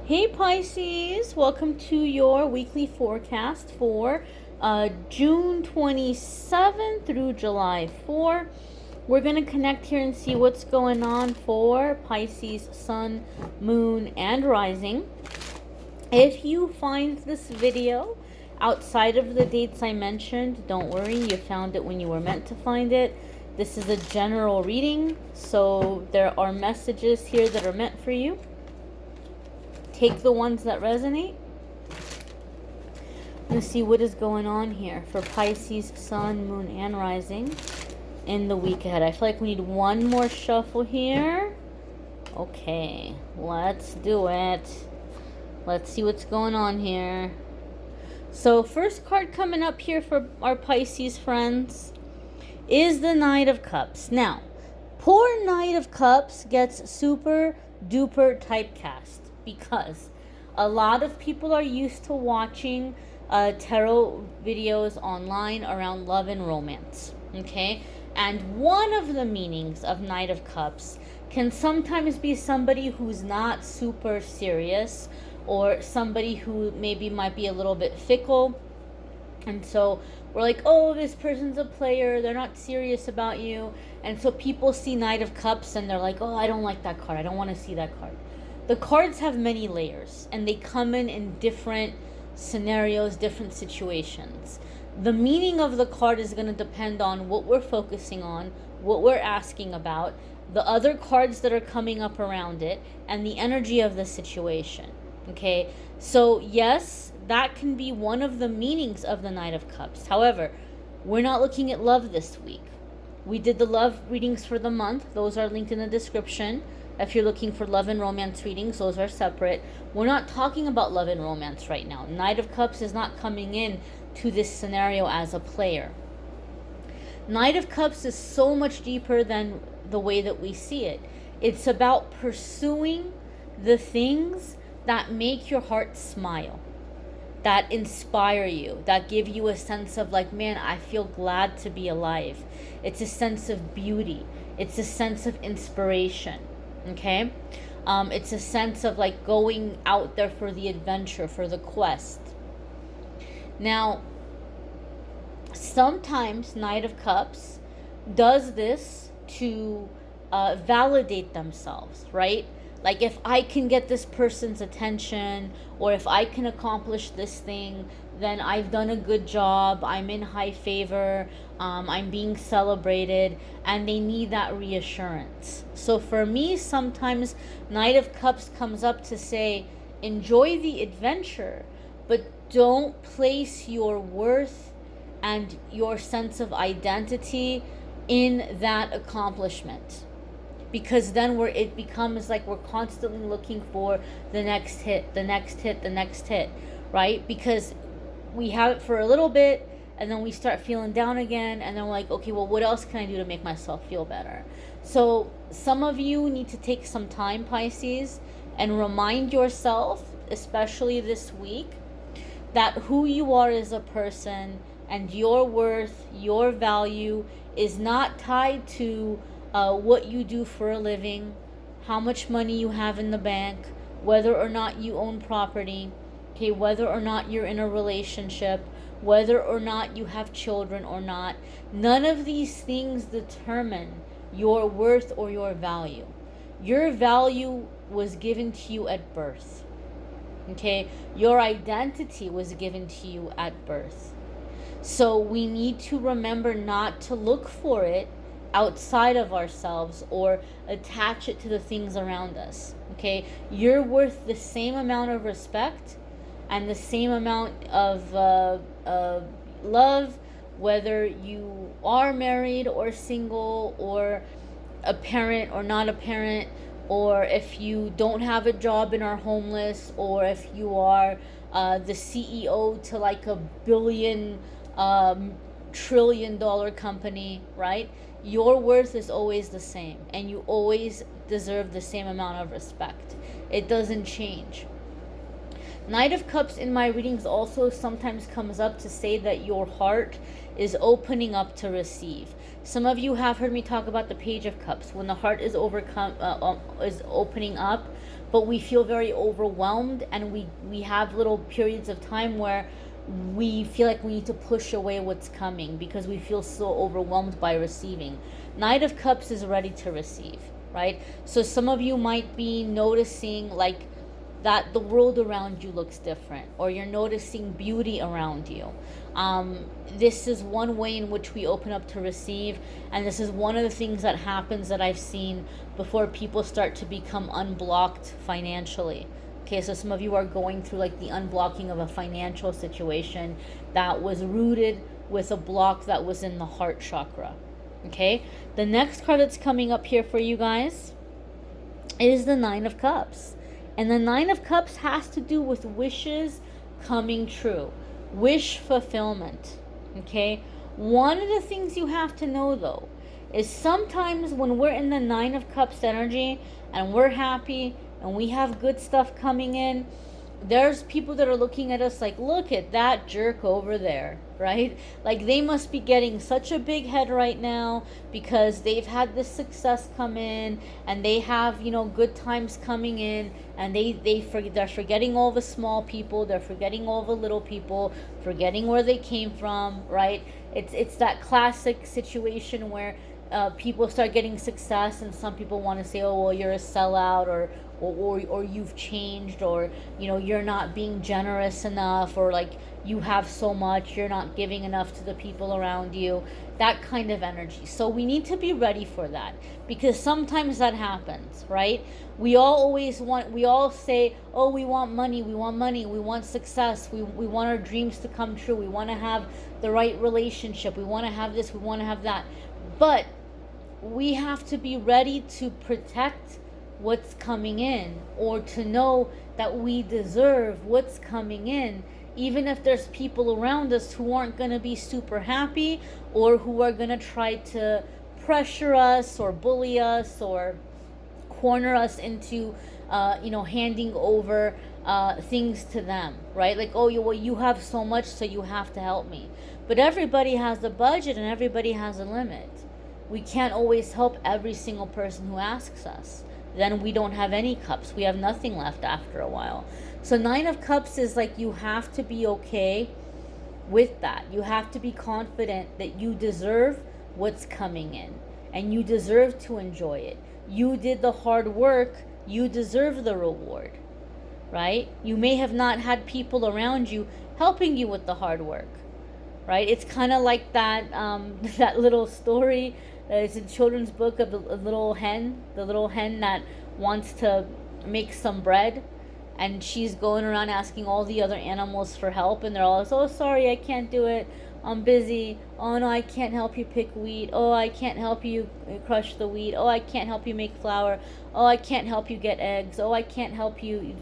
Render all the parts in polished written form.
Hey Pisces, welcome to your weekly forecast for June 27th through July 4. We're going to connect here and see what's going on for Pisces, Sun, Moon, and Rising. If you find this video outside of the dates I mentioned, don't worry, you found it when you were meant to find it. This is a general reading, so there are messages here that are meant for you. Take the ones that resonate. Let's see what is going on here for Pisces, Sun, Moon, and Rising in the week ahead. I feel like we need one more shuffle here. Okay, let's do it. Let's see what's going on here. So first card coming up here for our Pisces friends is the Knight of Cups. Now, poor Knight of Cups gets super duper typecast because a lot of people are used to watching tarot videos online around love and romance, okay? And one of the meanings of Knight of Cups can sometimes be somebody who's not super serious, or somebody who maybe might be a little bit fickle. And so we're like, oh, this person's a player, they're not serious about you. And so people see Knight of Cups and they're like, oh, I don't like that card, I don't want to see that card. The cards have many layers, and they come in different scenarios, different situations. The meaning of the card is going to depend on what we're focusing on, what we're asking about, the other cards that are coming up around it, and the energy of the situation. Okay, so yes, that can be one of the meanings of the Knight of Cups. However, we're not looking at love this week. We did the love readings for the month. Those are linked in the description. If you're looking for love and romance readings, those are separate. We're not talking about love and romance right now. Knight of Cups is not coming in to this scenario as a player. Knight of Cups is so much deeper than the way that we see it. It's about pursuing the things that make your heart smile, that inspire you, that give you a sense of like, man, I feel glad to be alive. It's a sense of beauty. It's a sense of inspiration. Okay, it's a sense of like going out there for the adventure, for the quest. Now, sometimes Knight of Cups does this to validate themselves, right? Like, if I can get this person's attention, or if I can accomplish this thing, then I've done a good job, I'm in high favor, I'm being celebrated, and they need that reassurance. So for me, sometimes Knight of Cups comes up to say, enjoy the adventure, but don't place your worth and your sense of identity in that accomplishment. Because then it becomes like we're constantly looking for the next hit, the next hit, the next hit, right? Because we have it for a little bit, and then we start feeling down again, and then we're like, okay, well, what else can I do to make myself feel better? So some of you need to take some time, Pisces, and remind yourself, especially this week, that who you are as a person and your worth, your value is not tied to what you do for a living, how much money you have in the bank, whether or not you own property, okay, whether or not you're in a relationship, whether or not you have children or not. None of these things determine your worth or your value. Your value was given to you at birth, okay? Your identity was given to you at birth. So we need to remember not to look for it outside of ourselves or attach it to the things around us, okay? You're worth the same amount of respect and the same amount of love, whether you are married or single, or a parent or not a parent, or if you don't have a job and are homeless, or if you are the CEO to like a billion trillion-dollar company, right? Your worth is always the same, and you always deserve the same amount of respect. It doesn't change. Knight of Cups in my readings also sometimes comes up to say that your heart is opening up to receive. Some of you have heard me talk about the Page of Cups, when the heart is opening up but we feel very overwhelmed, and we have little periods of time where we feel like we need to push away what's coming because we feel so overwhelmed by receiving. Knight of Cups is ready to receive, right? So some of you might be noticing like that the world around you looks different, or you're noticing beauty around you. This is one way in which we open up to receive, and this is one of the things that happens that I've seen before people start to become unblocked financially. Okay, so some of you are going through like the unblocking of a financial situation that was rooted with a block that was in the heart chakra. Okay, the next card that's coming up here for you guys is the Nine of Cups. And the Nine of Cups has to do with wishes coming true, wish fulfillment. Okay, one of the things you have to know though is sometimes when we're in the Nine of Cups energy and we're happy and we have good stuff coming in, there's people that are looking at us like, look at that jerk over there, right? Like they must be getting such a big head right now because they've had this success come in and they have, you know, good times coming in, and they're forgetting all the small people, they're forgetting all the little people, forgetting where they came from, right? It's that classic situation where people start getting success and some people want to say, oh, well, you're a sellout, or you've changed, or, you know, you're not being generous enough, or like you have so much, you're not giving enough to the people around you, that kind of energy. So we need to be ready for that, because sometimes that happens, right? We all say, oh, we want money, we want success, we want our dreams to come true, we want to have the right relationship, we want to have this, we want to have that. But we have to be ready to protect what's coming in, or to know that we deserve what's coming in, even if there's people around us who aren't going to be super happy, or who are going to try to pressure us or bully us or corner us into handing over things to them, right? Like, oh, you have so much, so you have to help me. But everybody has a budget and everybody has a limit. We can't always help every single person who asks us. Then we don't have any cups. We have nothing left after a while. So Nine of Cups is like, you have to be okay with that. You have to be confident that you deserve what's coming in, and you deserve to enjoy it. You did the hard work. You deserve the reward, right? You may have not had people around you helping you with the hard work, right? It's kind of like that that little story. It's a children's book of the little hen that wants to make some bread, and she's going around asking all the other animals for help, and they're all like, oh, sorry, I can't do it, I'm busy. Oh no, I can't help you pick wheat. Oh, I can't help you crush the wheat. Oh, I can't help you make flour. Oh, I can't help you get eggs. Oh, I can't help you,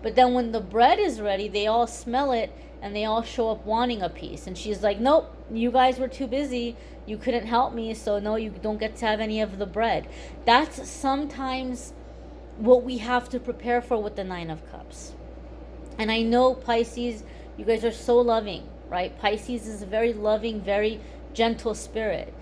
But then when the bread is ready, they all smell it and they all show up wanting a piece. And she's like, nope, you guys were too busy. You couldn't help me, so no, you don't get to have any of the bread. That's sometimes what we have to prepare for with the Nine of Cups. And I know, Pisces, you guys are so loving, right? Pisces is a very loving, very gentle spirit.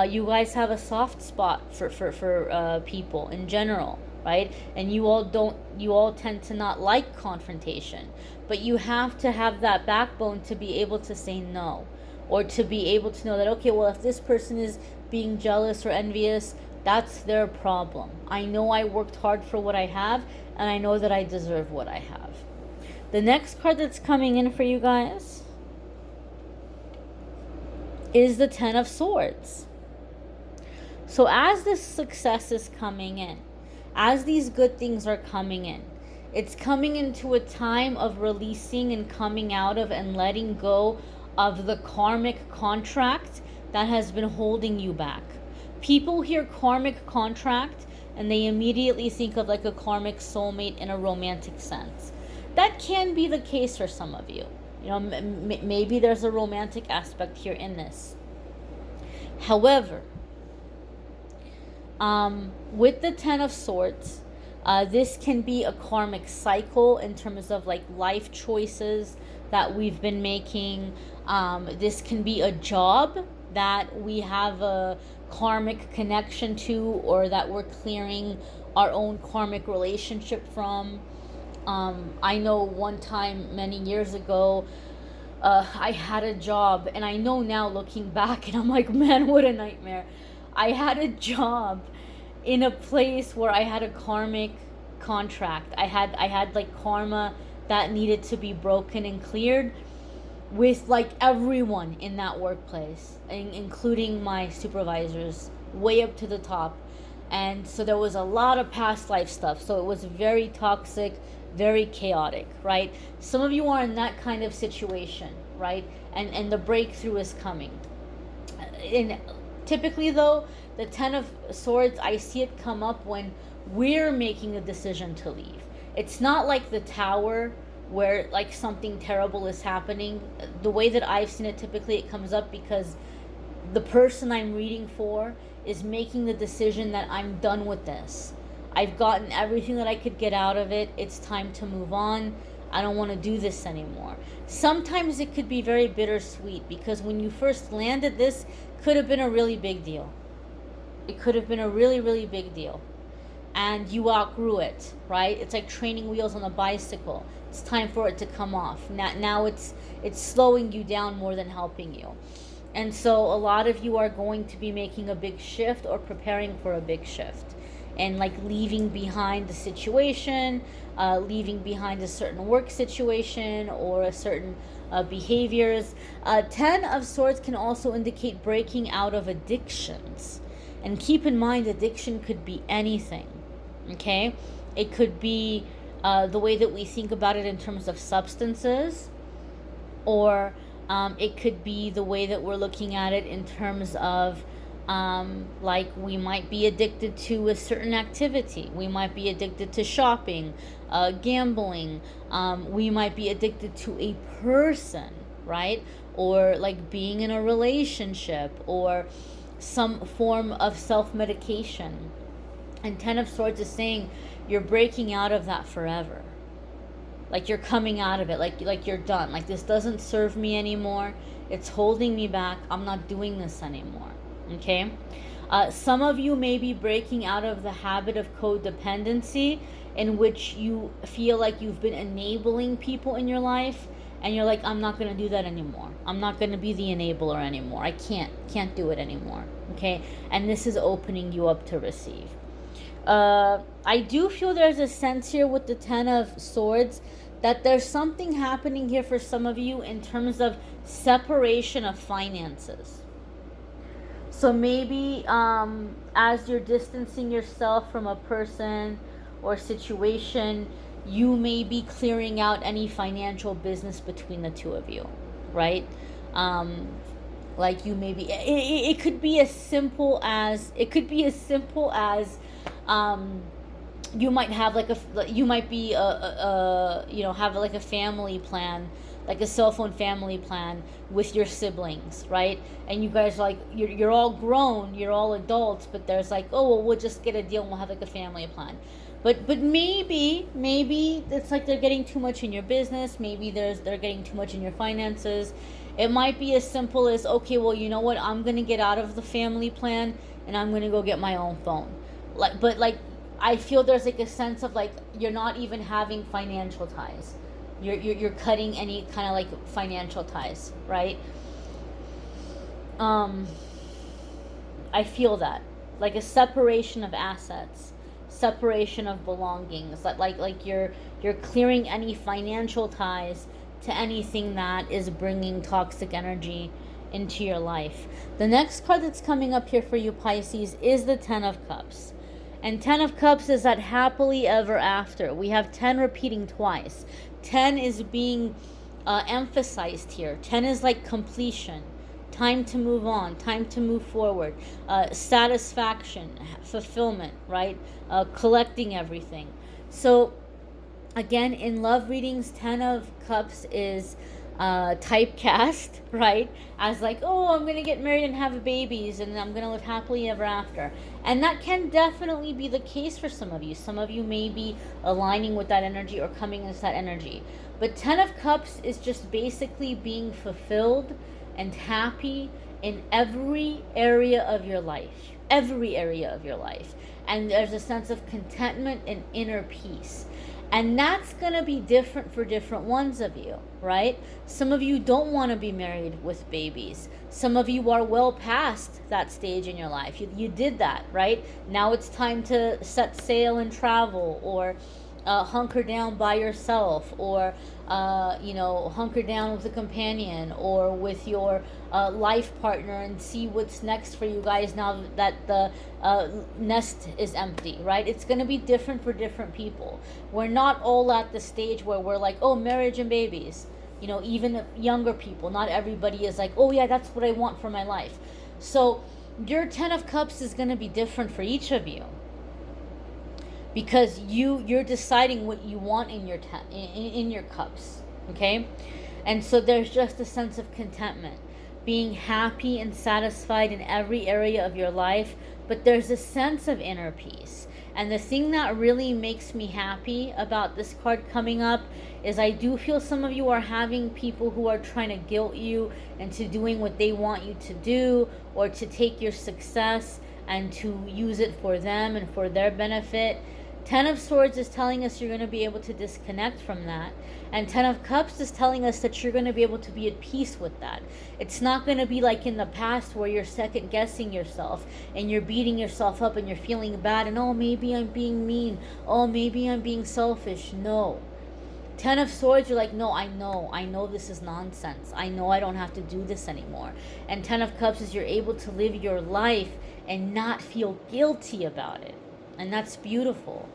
You guys have a soft spot for people in general, right? And you all tend to not like confrontation, but you have to have that backbone to be able to say no, or to be able to know that, okay, well, if this person is being jealous or envious, that's their problem. I know I worked hard for what I have, and I know that I deserve what I have. The next card that's coming in for you guys is the Ten of Swords. So as this success is coming in, as these good things are coming in, it's coming into a time of releasing and coming out of and letting go of the karmic contract that has been holding you back. People hear karmic contract and they immediately think of like a karmic soulmate in a romantic sense. That can be the case for some of you. Maybe there's a romantic aspect here in this. However, with the Ten of Swords, this can be a karmic cycle in terms of like life choices that we've been making. This can be a job that we have a karmic connection to, or that we're clearing our own karmic relationship from. I know one time many years ago, I had a job, and I know now looking back, and I'm like, man, what a nightmare. I had a job in a place where I had a karmic contract. I had like karma that needed to be broken and cleared with like everyone in that workplace, including my supervisors, way up to the top. And so there was a lot of past life stuff. So it was very toxic, very chaotic, right? Some of you are in that kind of situation, right? And the breakthrough is coming. And typically, though, the Ten of Swords, I see it come up when we're making a decision to leave. It's not like the Tower where like something terrible is happening. The way that I've seen it, typically it comes up because the person I'm reading for is making the decision that I'm done with this. I've gotten everything that I could get out of it. It's time to move on. I don't want to do this anymore. Sometimes it could be very bittersweet because when you first landed, this could have been a really big deal. It could have been a really, really big deal. And you outgrew it, right? It's like training wheels on a bicycle. It's time for it to come off. Now it's slowing you down more than helping you. And so a lot of you are going to be making a big shift or preparing for a big shift. And like leaving behind the situation, leaving behind a certain work situation or a certain behaviors. 10 of Swords can also indicate breaking out of addictions. And keep in mind, addiction could be anything, okay? It could be the way that we think about it in terms of substances, or it could be the way that we're looking at it in terms of like we might be addicted to a certain activity. We might be addicted to shopping, gambling. We might be addicted to a person, right? Or like being in a relationship or some form of self-medication. And 10 of Swords is saying you're breaking out of that forever. Like you're coming out of it, like you're done. Like this doesn't serve me anymore. It's holding me back. I'm not doing this anymore. Okay? Some of you may be breaking out of the habit of codependency in which you feel like you've been enabling people in your life and you're like, I'm not going to do that anymore. I'm not going to be the enabler anymore. I can't do it anymore. Okay? And this is opening you up to receive. I do feel there's a sense here with the 10 of Swords that there's something happening here for some of you in terms of separation of finances. So maybe as you're distancing yourself from a person or situation, you may be clearing out any financial business between the two of you, right? Like you may be, it could be as simple as, you might have like you might be have like a family plan, like a cell phone family plan with your siblings, right? And you guys like, you're all grown, you're all adults, but there's like, oh, well, we'll just get a deal and we'll have like a family plan. But maybe it's like they're getting too much in your business. Maybe they're getting too much in your finances. It might be as simple as, okay, well, you know what? I'm going to get out of the family plan and I'm going to go get my own phone. But I feel there's like a sense of like you're not even having financial ties. You're cutting any kind of like financial ties, right? I feel that like a separation of assets, separation of belongings. Like you're clearing any financial ties to anything that is bringing toxic energy into your life. The next card that's coming up here for you, Pisces, is the 10 of Cups. And 10 of Cups is that happily ever after. We have 10 repeating twice. 10 is being emphasized here. 10 is like completion. Time to move on. Time to move forward. Satisfaction. Fulfillment, right? Collecting everything. So, again, in love readings, 10 of Cups is typecast, right? As like, oh, I'm going to get married and have babies and I'm going to live happily ever after. And that can definitely be the case for some of you. Some of you may be aligning with that energy or coming into that energy. But 10 of Cups is just basically being fulfilled and happy in every area of your life. every area of your life. And there's a sense of contentment and inner peace. And that's going to be different for different ones of you, right? Some of you don't want to be married with babies. Some of you are well past that stage in your life. You did that, right? Now it's time to set sail and travel, or hunker down by yourself, or hunker down with a companion or with your life partner, and see what's next for you guys now that the nest is empty, right? It's going to be different for different people. We're not all at the stage where we're like, oh, marriage and babies. Even younger people, not everybody is like, oh yeah, that's what I want for my life. So your 10 of Cups is going to be different for each of you, because you're deciding what you want in your in your cups, okay? And so there's just a sense of contentment, being happy and satisfied in every area of your life, but there's a sense of inner peace. And the thing that really makes me happy about this card coming up is I do feel some of you are having people who are trying to guilt you into doing what they want you to do, or to take your success and to use it for them and for their benefit. 10 of Swords is telling us you're going to be able to disconnect from that. And 10 of Cups is telling us that you're going to be able to be at peace with that. It's not going to be like in the past where you're second guessing yourself and you're beating yourself up and you're feeling bad and, oh, maybe I'm being mean. Oh, maybe I'm being selfish. No. 10 of Swords, you're like, no, I know this is nonsense. I know I don't have to do this anymore. And 10 of Cups is you're able to live your life and not feel guilty about it. And that's beautiful.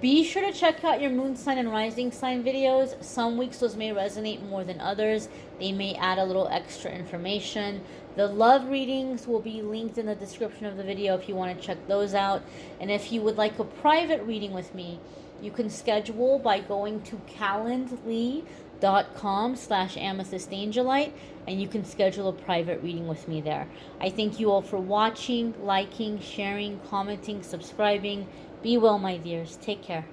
Be sure to check out your moon sign and rising sign videos. Some weeks those may resonate more than others. They may add a little extra information. The love readings will be linked in the description of the video if you want to check those out. And if you would like a private reading with me, you can schedule by going to calendly.com/amethystangelite, and you can schedule a private reading with me there. I thank you all for watching, liking, sharing, commenting, subscribing. Be well, my dears. Take care.